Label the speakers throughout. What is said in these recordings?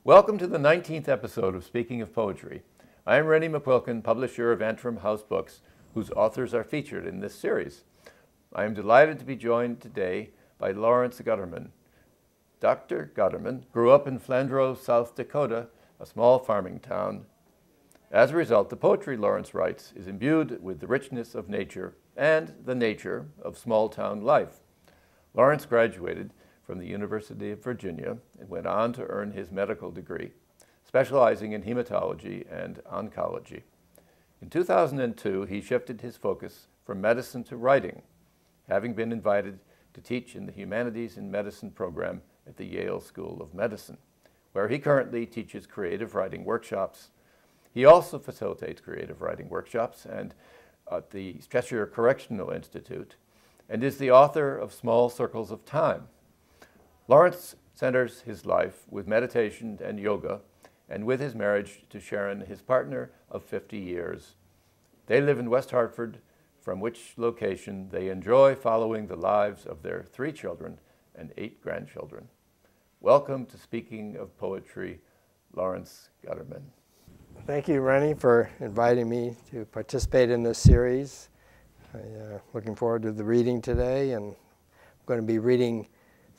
Speaker 1: Welcome to the 19th episode of Speaking of Poetry. I am Rennie McQuilkin, publisher of Antrim House Books, whose authors are featured in this series. I am delighted to be joined today by Lorence Gutterman. Dr. Gutterman grew up in Flandreau, South Dakota, a small farming town. As a result, the poetry Lorence writes is imbued with the richness of nature and the nature of small-town life. Lorence graduated from the University of Virginia and went on to earn his medical degree, specializing in hematology and oncology. In 2002, he shifted his focus from medicine to writing, having been invited to teach in the Humanities in Medicine program at the Yale School of Medicine, where he currently teaches creative writing workshops. He also facilitates creative writing workshops at the Cheshire Correctional Institute and is the author of Small Circles of Time. Lorence centers his life with meditation and yoga and with his marriage to Sharon, his partner of 50 years. They live in West Hartford, from which location they enjoy following the lives of their 3 children and 8 grandchildren. Welcome to Speaking of Poetry, Lorence Gutterman.
Speaker 2: Thank you, Rennie, for inviting me to participate in this series. I'm looking forward to the reading today, and I'm going to be reading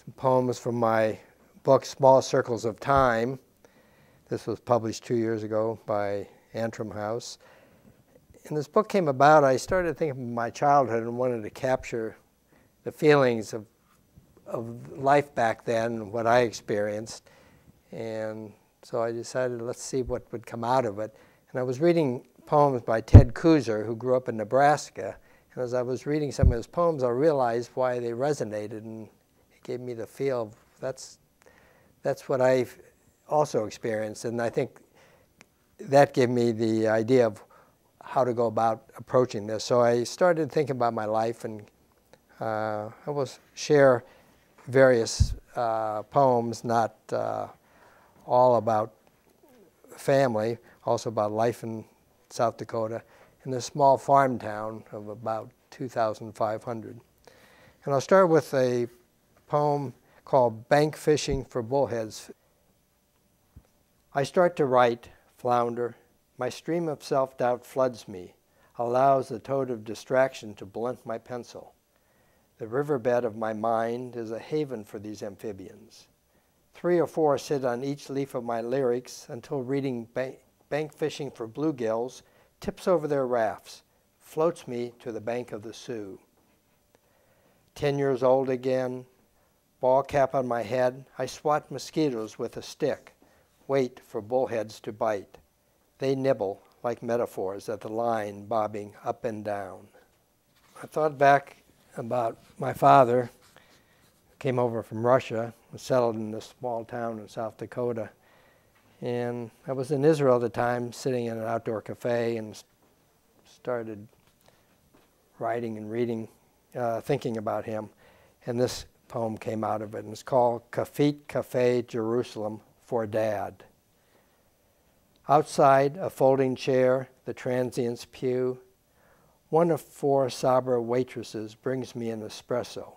Speaker 2: some poems from my book, Small Circles of Time. This was published 2 years ago by Antrim House. And this book came about, I started thinking of my childhood and wanted to capture the feelings of life back then, what I experienced. And so I decided, let's see what would come out of it. And I was reading poems by Ted Kooser, who grew up in Nebraska. And as I was reading some of his poems, I realized why they resonated, and it gave me the feel of that's what I've also experienced. And I think that gave me the idea of how to go about approaching this. So I started thinking about my life, and I will share various poems, not all about family, also about life in South Dakota, in a small farm town of about 2,500. And I'll start with a poem called Bank Fishing for Bullheads. I start to write, flounder. My stream of self-doubt floods me, allows the toad of distraction to blunt my pencil. The riverbed of my mind is a haven for these amphibians. 3 or 4 sit on each leaf of my lyrics until reading Bank Fishing for Bluegills tips over their rafts, floats me to the bank of the Sioux. 10 years old again, ball cap on my head, I swat mosquitoes with a stick, wait for bullheads to bite. They nibble like metaphors at the line bobbing up and down. I thought back about my father, who came over from Russia, was settled in this small town in South Dakota. And I was in Israel at the time, sitting in an outdoor cafe, and started writing and reading, thinking about him. And this poem came out of it, and it's called Cafit, Cafe, Jerusalem for Dad. Outside, a folding chair, the transient's pew. One of 4 Sabra waitresses brings me an espresso,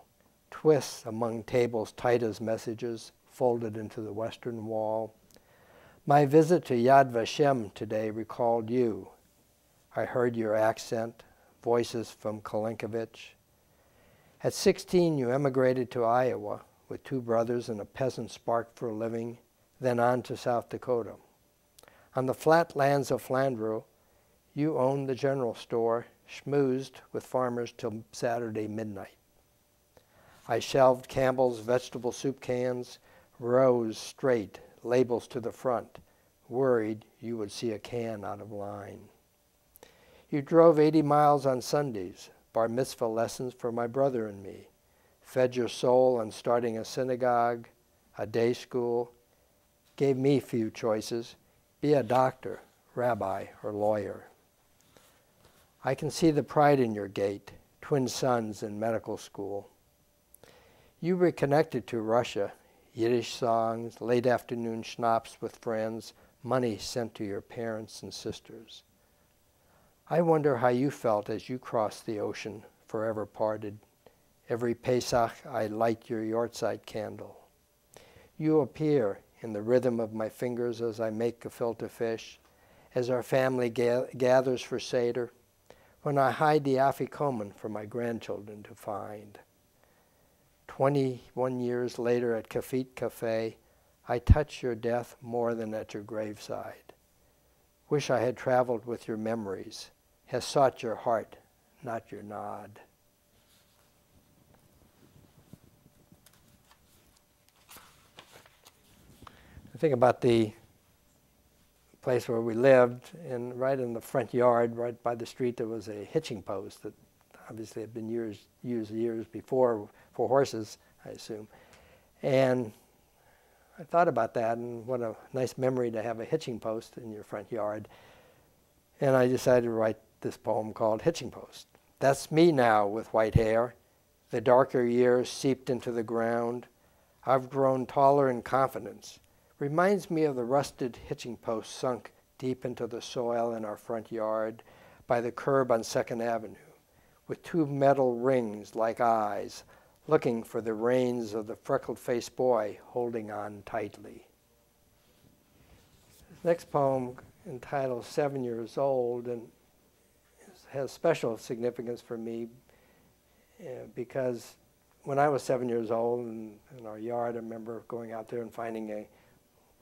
Speaker 2: twists among tables tight as messages, folded into the western wall. My visit to Yad Vashem today recalled you. I heard your accent, voices from Kalinkovich. At 16, you emigrated to Iowa with 2 brothers and a peasant spark for a living, then on to South Dakota. On the flat lands of Flandreau, you owned the general store, schmoozed with farmers till Saturday midnight. I shelved Campbell's vegetable soup cans, rows straight, labels to the front, worried you would see a can out of line. You drove 80 miles on Sundays, bar mitzvah lessons for my brother and me, fed your soul on starting a synagogue, a day school, gave me few choices, be a doctor, rabbi, or lawyer. I can see the pride in your gait, twin sons in medical school. You reconnected to Russia, Yiddish songs, late afternoon schnapps with friends, money sent to your parents and sisters. I wonder how you felt as you crossed the ocean, forever parted. Every Pesach I light your Yortzeit candle. You appear in the rhythm of my fingers as I make gefilte fish, as our family gathers for Seder, when I hide the afikomen for my grandchildren to find. 21 years later at Cafit Cafe, I touch your death more than at your graveside. Wish I had traveled with your memories, has sought your heart, not your nod. I think about the place where we lived, and right in the front yard, right by the street, there was a hitching post that obviously had been used years before for horses, I assume. And I thought about that, and what a nice memory to have a hitching post in your front yard. And I decided to write this poem called Hitching Post. That's me now with white hair. The darker years seeped into the ground. I've grown taller in confidence. Reminds me of the rusted hitching post sunk deep into the soil in our front yard by the curb on 2nd Avenue, with 2 metal rings like eyes, looking for the reins of the freckled-faced boy holding on tightly. This next poem, entitled 7 Years Old, and has special significance for me because when I was 7 years old in our yard, I remember going out there and finding a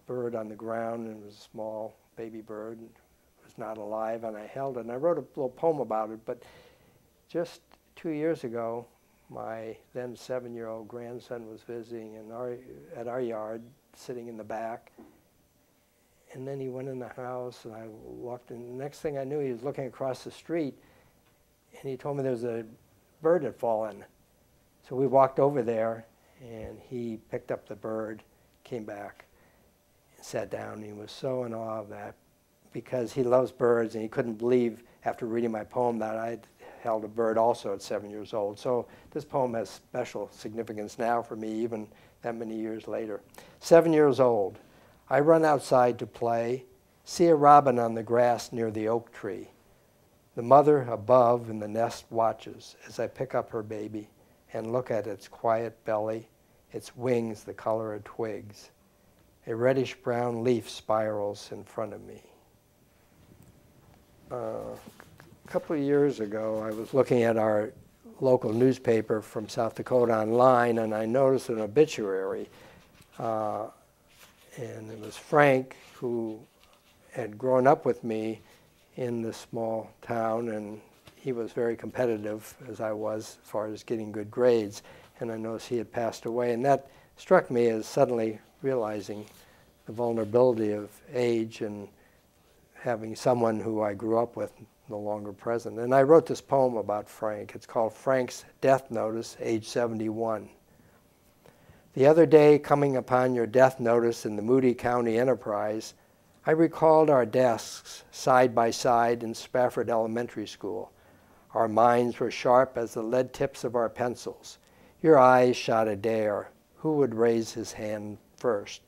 Speaker 2: bird on the ground, and it was a small baby bird, and it was not alive, and I held it, and I wrote a little poem about it. But just 2 years ago, my then 7-year-old grandson was visiting at our yard, sitting in the back. And then he went in the house, and I walked in. The next thing I knew, he was looking across the street, and he told me there was a bird had fallen. So we walked over there, and he picked up the bird, came back, and sat down. And he was so in awe of that because he loves birds, and he couldn't believe, after reading my poem, that I'd held a bird also at 7 years old. So this poem has special significance now for me, even that many years later. 7 years old. I run outside to play, see a robin on the grass near the oak tree. The mother above in the nest watches as I pick up her baby and look at its quiet belly, its wings the color of twigs. A reddish-brown leaf spirals in front of me. A couple of years ago, I was looking at our local newspaper from South Dakota online, and I noticed an obituary. And it was Frank, who had grown up with me in this small town, and he was very competitive, as I was, as far as getting good grades. And I noticed he had passed away, and that struck me as suddenly realizing the vulnerability of age and having someone who I grew up with no longer present. And I wrote this poem about Frank. It's called Frank's Death Notice, age 71. The other day, coming upon your death notice in the Moody County Enterprise, I recalled our desks side by side in Spafford Elementary School. Our minds were sharp as the lead tips of our pencils. Your eyes shot a dare. Who would raise his hand first?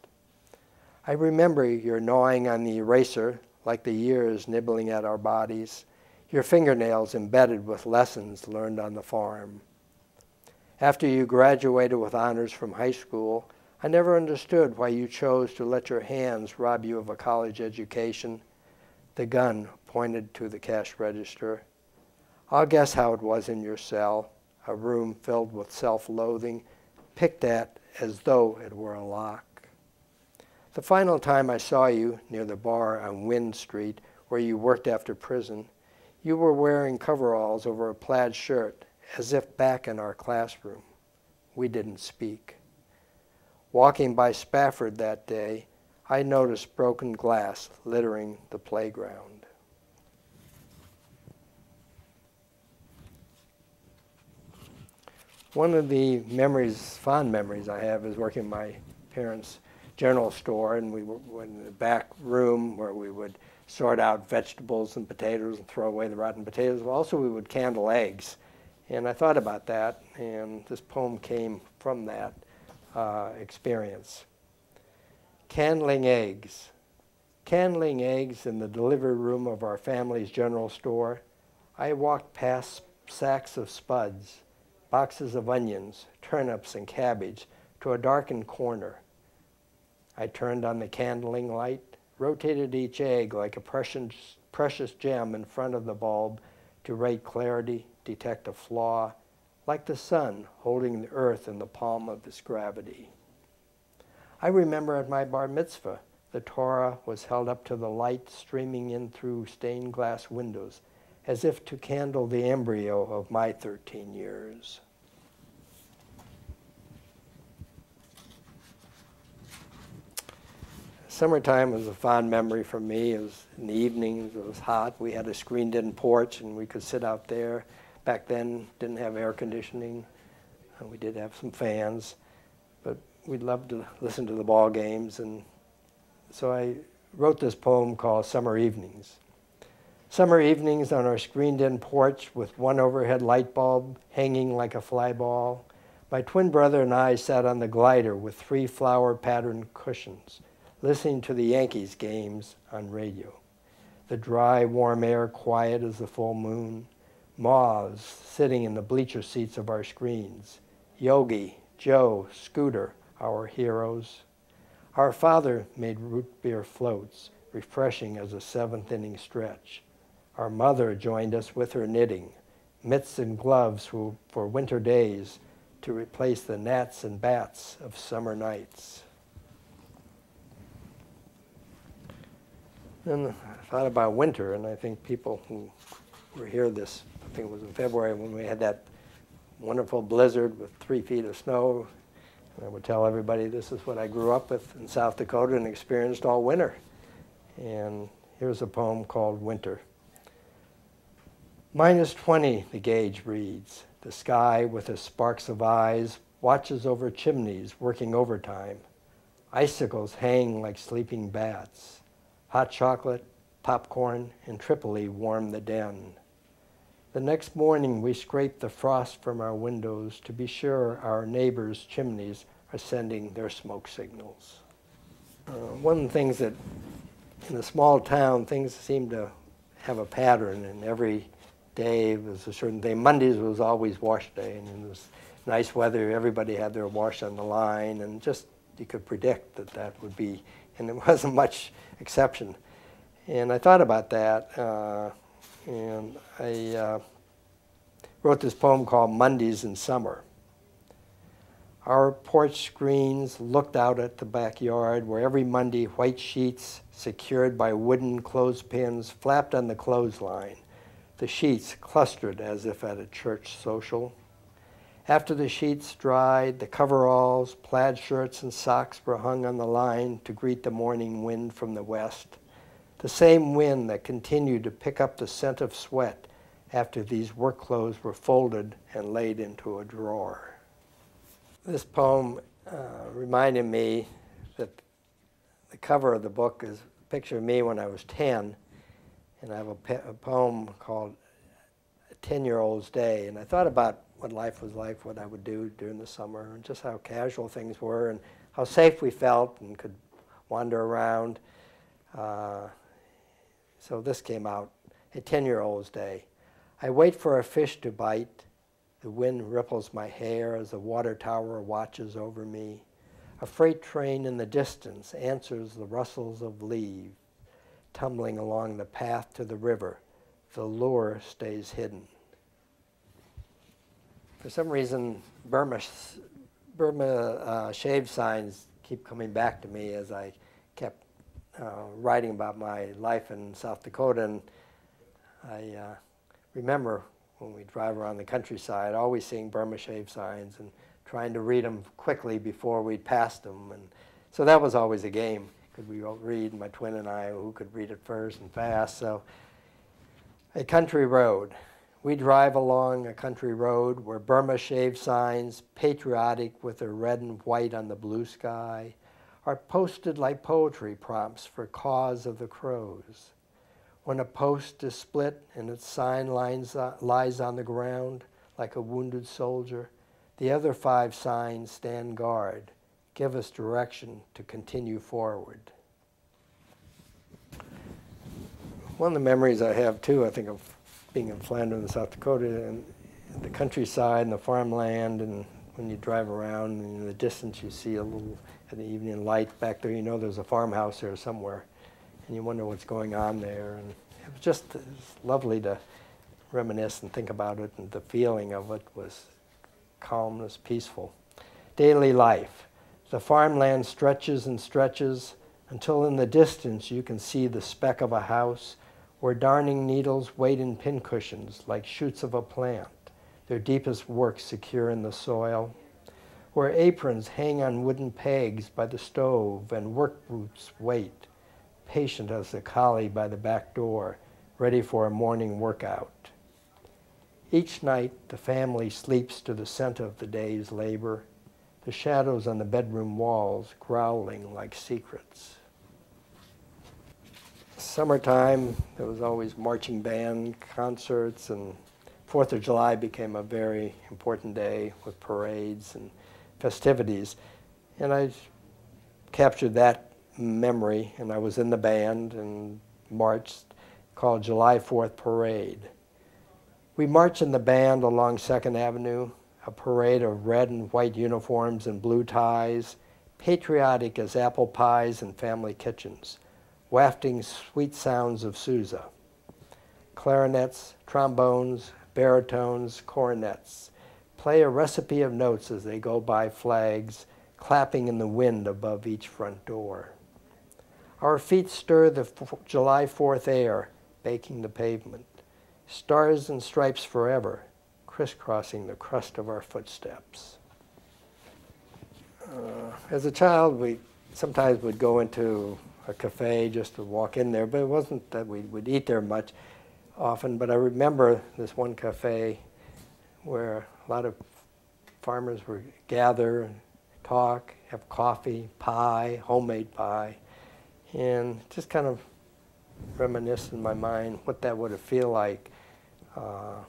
Speaker 2: I remember your gnawing on the eraser, like the years nibbling at our bodies, your fingernails embedded with lessons learned on the farm. After you graduated with honors from high school, I never understood why you chose to let your hands rob you of a college education. The gun pointed to the cash register. I'll guess how it was in your cell, a room filled with self-loathing, picked at as though it were a lock. The final time I saw you near the bar on Wynn Street, where you worked after prison, you were wearing coveralls over a plaid shirt, as if back in our classroom. We didn't speak. Walking by Spafford that day, I noticed broken glass littering the playground. One of the fond memories I have is working in my parents' general store, and we were in the back room where we would sort out vegetables and potatoes and throw away the rotten potatoes. Well, also, we would candle eggs. And I thought about that, and this poem came from that experience. Candling eggs. Candling eggs in the delivery room of our family's general store, I walked past sacks of spuds, boxes of onions, turnips, and cabbage to a darkened corner. I turned on the candling light, rotated each egg like a precious gem in front of the bulb to rate clarity, detect a flaw, like the sun holding the earth in the palm of its gravity. I remember at my bar mitzvah, the Torah was held up to the light streaming in through stained glass windows, as if to candle the embryo of my 13 years. Summertime was a fond memory for me. It was in the evenings, it was hot. We had a screened-in porch, and we could sit out there. Back then, didn't have air conditioning. We did have some fans, but we'd love to listen to the ball games. And so I wrote this poem called Summer Evenings. Summer evenings on our screened-in porch with one overhead light bulb hanging like a fly ball. My twin brother and I sat on the glider with 3 flower-patterned cushions, listening to the Yankees games on radio. The dry, warm air quiet as the full moon. Moths sitting in the bleacher seats of our screens. Yogi, Joe, Scooter, our heroes. Our father made root beer floats, refreshing as a 7th inning stretch. Our mother joined us with her knitting, mitts and gloves for winter days to replace the gnats and bats of summer nights. Then I thought about winter, and I think people who were here I think it was in February when we had that wonderful blizzard with 3 feet of snow. And I would tell everybody this is what I grew up with in South Dakota and experienced all winter. And here's a poem called Winter. -20, the gauge reads. The sky with its sparks of eyes watches over chimneys working overtime. Icicles hang like sleeping bats. Hot chocolate, popcorn, and Tripoli warm the den. The next morning we scrape the frost from our windows to be sure our neighbors' chimneys are sending their smoke signals. One of the things that in a small town, things seem to have a pattern, and every day was a certain thing. Mondays was always wash day, and it was nice weather. Everybody had their wash on the line, and just you could predict that that would be, and there wasn't much exception. And I thought about that, and I wrote this poem called Mondays in Summer. Our porch screens looked out at the backyard where every Monday white sheets secured by wooden clothespins flapped on the clothesline, the sheets clustered as if at a church social. After the sheets dried, the coveralls, plaid shirts, and socks were hung on the line to greet the morning wind from the west, the same wind that continued to pick up the scent of sweat after these work clothes were folded and laid into a drawer. This poem reminded me that the cover of the book is a picture of me when I was 10, and I have a poem called A 10-Year-Old's Day, and I thought about what life was like, what I would do during the summer, and just how casual things were, and how safe we felt and could wander around. So this came out, A 10-Year-Old's Day. I wait for a fish to bite. The wind ripples my hair as the water tower watches over me. A freight train in the distance answers the rustles of leaves, tumbling along the path to the river. The lure stays hidden. For some reason, Burma shave signs keep coming back to me as I kept writing about my life in South Dakota. And I remember when we drive around the countryside, always seeing Burma shave signs and trying to read them quickly before we'd passed them. And so that was always a game. Could we read, my twin and I, who could read it first and fast. So a country road. We drive along a country road where Burma shave signs, patriotic with their red and white on the blue sky, are posted like poetry prompts for Cause of the Crows. When a post is split and its sign lies on the ground like a wounded soldier, the other 5 signs stand guard, give us direction to continue forward. One of the memories I have too, I think, of being in Flanders, South Dakota, and the countryside and the farmland, and when you drive around and in the distance you see a little, at the evening light back there, you know there's a farmhouse there somewhere, and you wonder what's going on there. And it was lovely to reminisce and think about it, and the feeling of it was calmness, peaceful. Daily life. The farmland stretches and stretches until in the distance you can see the speck of a house where darning needles wait in pincushions like shoots of a plant, their deepest work secure in the soil, where aprons hang on wooden pegs by the stove and work boots wait, patient as a collie by the back door, ready for a morning workout. Each night the family sleeps to the scent of the day's labor, the shadows on the bedroom walls growling like secrets. Summertime, there was always marching band concerts, and 4th of July became a very important day with parades and festivities. And I captured that memory, and I was in the band and marched, called July 4th Parade. We marched in the band along 2nd Avenue, a parade of red and white uniforms and blue ties, patriotic as apple pies and family kitchens, wafting sweet sounds of Sousa. Clarinets, trombones, baritones, cornets play a recipe of notes as they go by flags, clapping in the wind above each front door. Our feet stir the July 4th air, baking the pavement. Stars and stripes forever, crisscrossing the crust of our footsteps. As a child, we sometimes would go into a cafe just to walk in there, but it wasn't that we would eat there much often. But I remember this one cafe where a lot of farmers would gather and talk, have coffee, pie, homemade pie, and just kind of reminisce in my mind what that would have feel like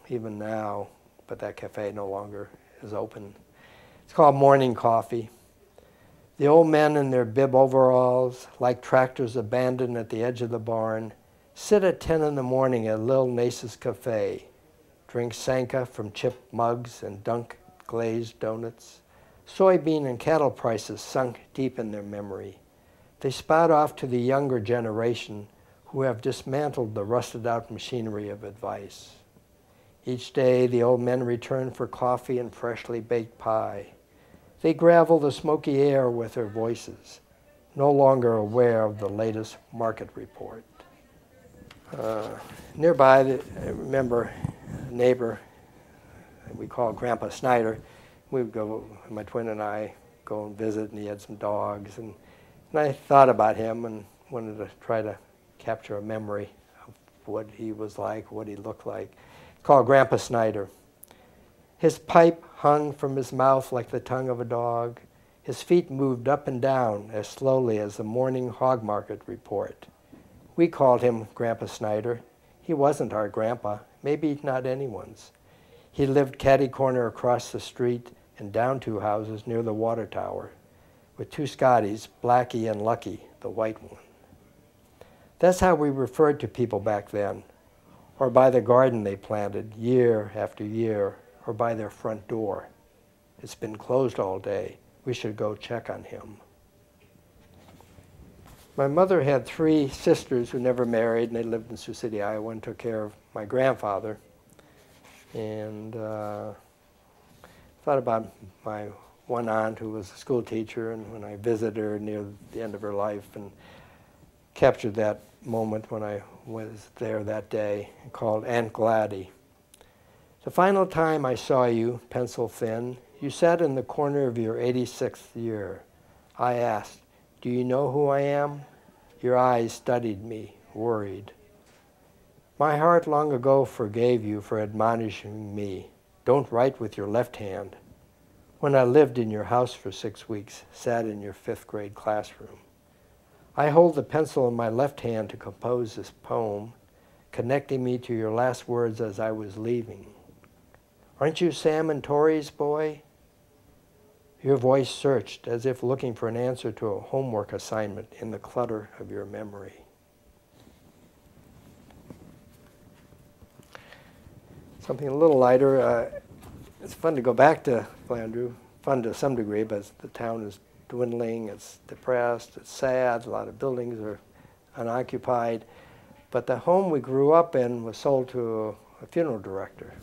Speaker 2: even now, but that cafe no longer is open. It's called Morning Coffee. The old men in their bib overalls, like tractors abandoned at the edge of the barn, sit at 10 in the morning at Lil Nace's Cafe, drink Sanka from chipped mugs and dunk glazed donuts. Soybean and cattle prices sunk deep in their memory. They spout off to the younger generation who have dismantled the rusted-out machinery of advice. Each day, the old men return for coffee and freshly baked pie. They gravel the smoky air with their voices, no longer aware of the latest market report. Nearby, I remember a neighbor we called Granpa Snyder. We would go, my twin and I, go and visit, and he had some dogs. And I thought about him and wanted to try to capture a memory of what he was like, what he looked like. It's called Granpa Snyder. His pipe hung from his mouth like the tongue of a dog. His feet moved up and down as slowly as the morning hog market report. We called him Granpa Snyder. He wasn't our grandpa, maybe not anyone's. He lived catty-corner across the street and down 2 houses near the water tower, with 2 Scotties, Blackie and Lucky, the white one. That's how we referred to people back then, or by the garden they planted year after year, or by their front door. It's been closed all day. We should go check on him. My mother had 3 sisters who never married, and they lived in Sioux City, Iowa, and took care of my grandfather. And thought about my one aunt who was a school teacher, and when I visited her near the end of her life, and captured that moment when I was there that day, called Aunt Glady. The final time I saw you, pencil thin, you sat in the corner of your 86th year. I asked, "Do you know who I am?" Your eyes studied me, worried. My heart long ago forgave you for admonishing me. Don't write with your left hand. When I lived in your house for 6 weeks, sat in your 5th grade classroom. I hold the pencil in my left hand to compose this poem, connecting me to your last words as I was leaving. Aren't you Sam and Tori's boy? Your voice searched as if looking for an answer to a homework assignment in the clutter of your memory. Something a little lighter. It's fun to go back to Flandreau fun to some degree, but the town is dwindling, it's depressed, it's sad, a lot of buildings are unoccupied. But the home we grew up in was sold to a funeral director.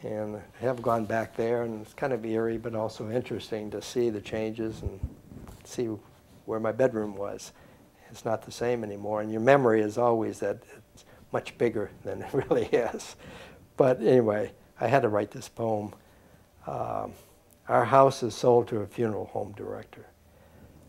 Speaker 2: And I have gone back there, and it's kind of eerie, but also interesting to see the changes and see where my bedroom was. It's not the same anymore, and your memory is always that it's much bigger than it really is. But anyway, I had to write this poem. Our house is sold to a funeral home director.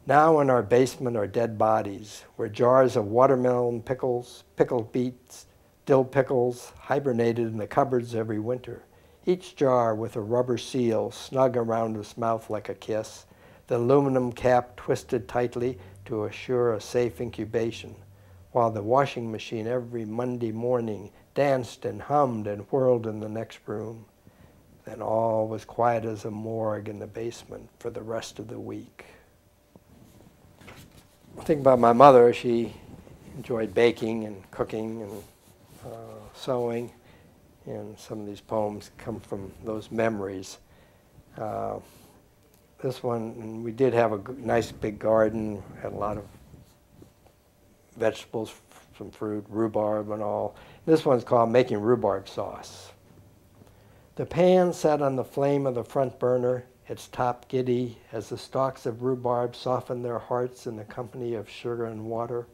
Speaker 2: Now in our basement are dead bodies, where jars of watermelon pickles, pickled beets, dill pickles hibernated in the cupboards every winter. Each jar with a rubber seal snug around its mouth like a kiss, the aluminum cap twisted tightly to assure a safe incubation, while the washing machine every Monday morning danced and hummed and whirled in the next room. Then all was quiet as a morgue in the basement for the rest of the week. Think about my mother. She enjoyed baking and cooking and sewing, and some of these poems come from those memories. This one, we did have a nice big garden, had a lot of vegetables, some fruit, rhubarb and all. This one's called Making Rhubarb Sauce. The pan sat on the flame of the front burner, its top giddy as the stalks of rhubarb softened their hearts in the company of sugar and water.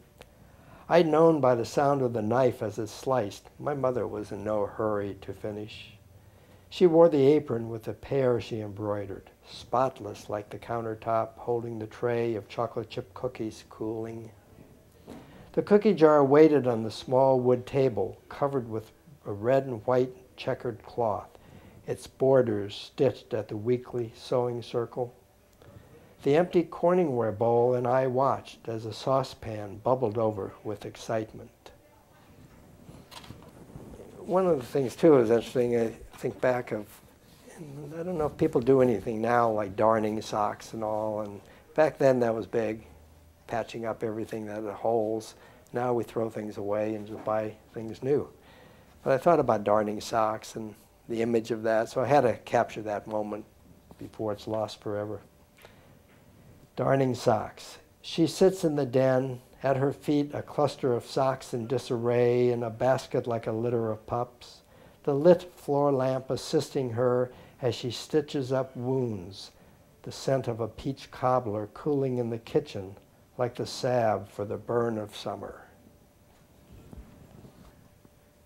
Speaker 2: I'd known by the sound of the knife as it sliced, my mother was in no hurry to finish. She wore the apron with the pear she embroidered, spotless like the countertop holding the tray of chocolate chip cookies cooling. The cookie jar waited on the small wood table covered with a red and white checkered cloth, its borders stitched at the weekly sewing circle. The empty Corningware bowl and I watched as a saucepan bubbled over with excitement. One of the things, too, is interesting, I think back of, I don't know if people do anything now like darning socks and all, and back then that was big, patching up everything that had holes. Now we throw things away and just buy things new. But I thought about darning socks and the image of that, so I had to capture that moment before it's lost forever. Darning socks. She sits in the den, at her feet a cluster of socks in disarray and a basket like a litter of pups, the lit floor lamp assisting her as she stitches up wounds, the scent of a peach cobbler cooling in the kitchen like the salve for the burn of summer.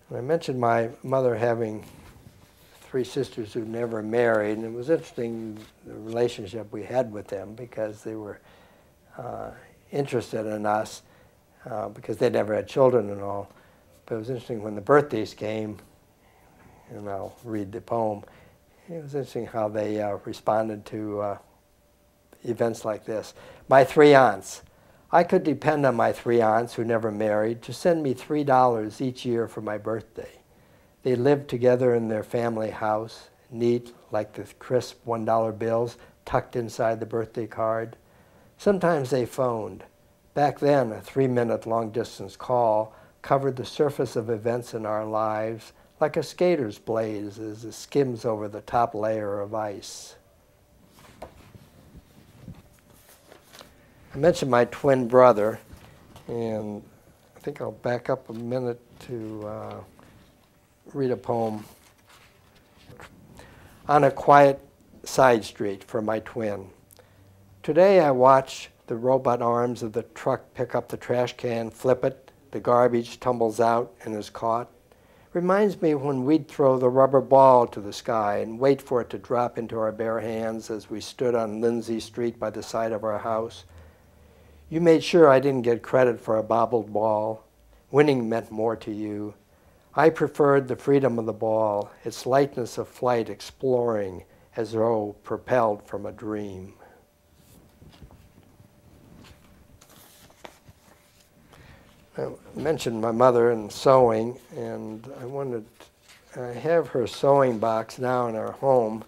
Speaker 2: And I mentioned my mother having 3 sisters who never married, and it was interesting the relationship we had with them because they were interested in us because they never had children and all. But it was interesting when the birthdays came, and I'll read the poem, it was interesting how they responded to events like this. My 3 aunts. I could depend on my 3 aunts who never married to send me $3 each year for my birthday. They lived together in their family house, neat like the crisp $1 bills tucked inside the birthday card. Sometimes they phoned. Back then, a 3-minute long-distance call covered the surface of events in our lives like a skater's blade as it skims over the top layer of ice. I mentioned my twin brother, and I think I'll back up a minute to read a poem. On a quiet side street for my twin. Today I watch the robot arms of the truck pick up the trash can, flip it, the garbage tumbles out and is caught. Reminds me when we'd throw the rubber ball to the sky and wait for it to drop into our bare hands as we stood on Lindsay Street by the side of our house. You made sure I didn't get credit for a bobbled ball. Winning meant more to you. I preferred the freedom of the ball, its lightness of flight exploring as though propelled from a dream. I mentioned my mother and sewing, and I have her sewing box now in our home,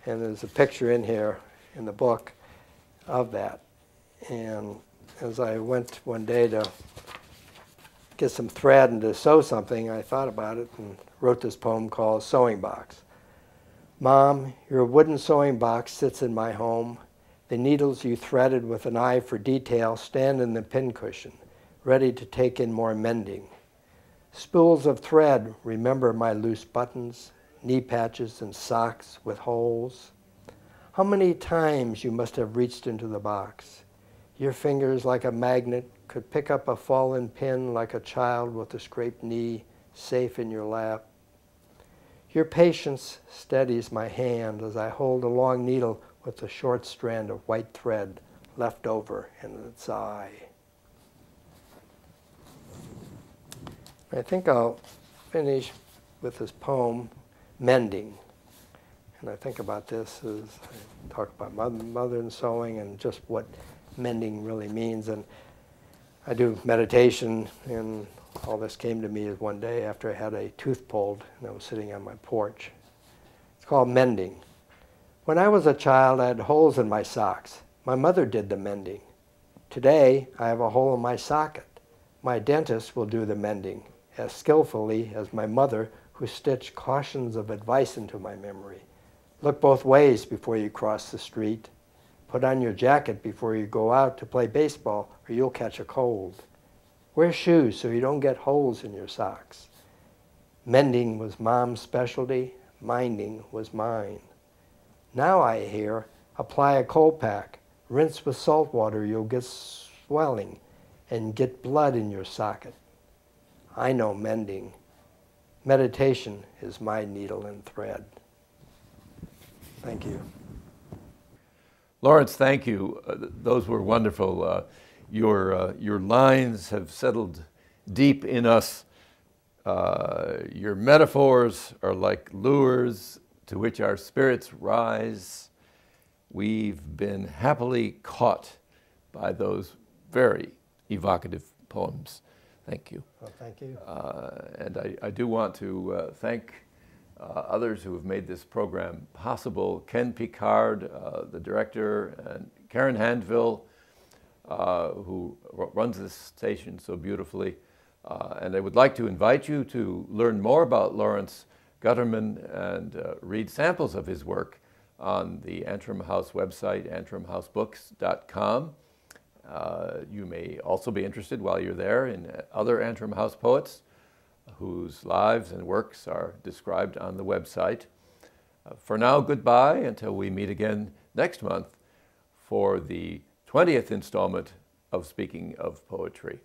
Speaker 2: and there's a picture in here in the book of that. And as I went one day to get some thread and to sew something, I thought about it and wrote this poem called Sewing Box. Mom, your wooden sewing box sits in my home. The needles you threaded with an eye for detail stand in the pincushion, ready to take in more mending. Spools of thread remember my loose buttons, knee patches, and socks with holes. How many times you must have reached into the box. Your fingers, like a magnet, could pick up a fallen pin like a child with a scraped knee, safe in your lap. Your patience steadies my hand as I hold a long needle with a short strand of white thread left over in its eye. I think I'll finish with this poem, Mending. And I think about this as I talk about mother and sewing and just what mending really means. And I do meditation, and all this came to me one day after I had a tooth pulled and I was sitting on my porch. It's called Mending. When I was a child, I had holes in my socks. My mother did the mending. Today, I have a hole in my socket. My dentist will do the mending as skillfully as my mother, who stitched cautions of advice into my memory. Look both ways before you cross the street. Put on your jacket before you go out to play baseball, or you'll catch a cold. Wear shoes so you don't get holes in your socks. Mending was Mom's specialty. Minding was mine. Now I hear, apply a cold pack. Rinse with salt water, you'll get swelling and get blood in your socket. I know mending. Meditation is my needle and thread. Thank you.
Speaker 1: Lorence, thank you. Those were wonderful. Your lines have settled deep in us. Your metaphors are like lures to which our spirits rise. We've been happily caught by those very evocative poems. Thank you.
Speaker 2: Well, thank you.
Speaker 1: And I do want to thank others who have made this program possible. Ken Picard, the director, and Karen Handville, who runs this station so beautifully. And I would like to invite you to learn more about Lorence Gutterman and read samples of his work on the Antrim House website, antrimhousebooks.com. You may also be interested while you're there in other Antrim House poets whose lives and works are described on the website. For now, goodbye until we meet again next month for the 20th installment of Speaking of Poetry.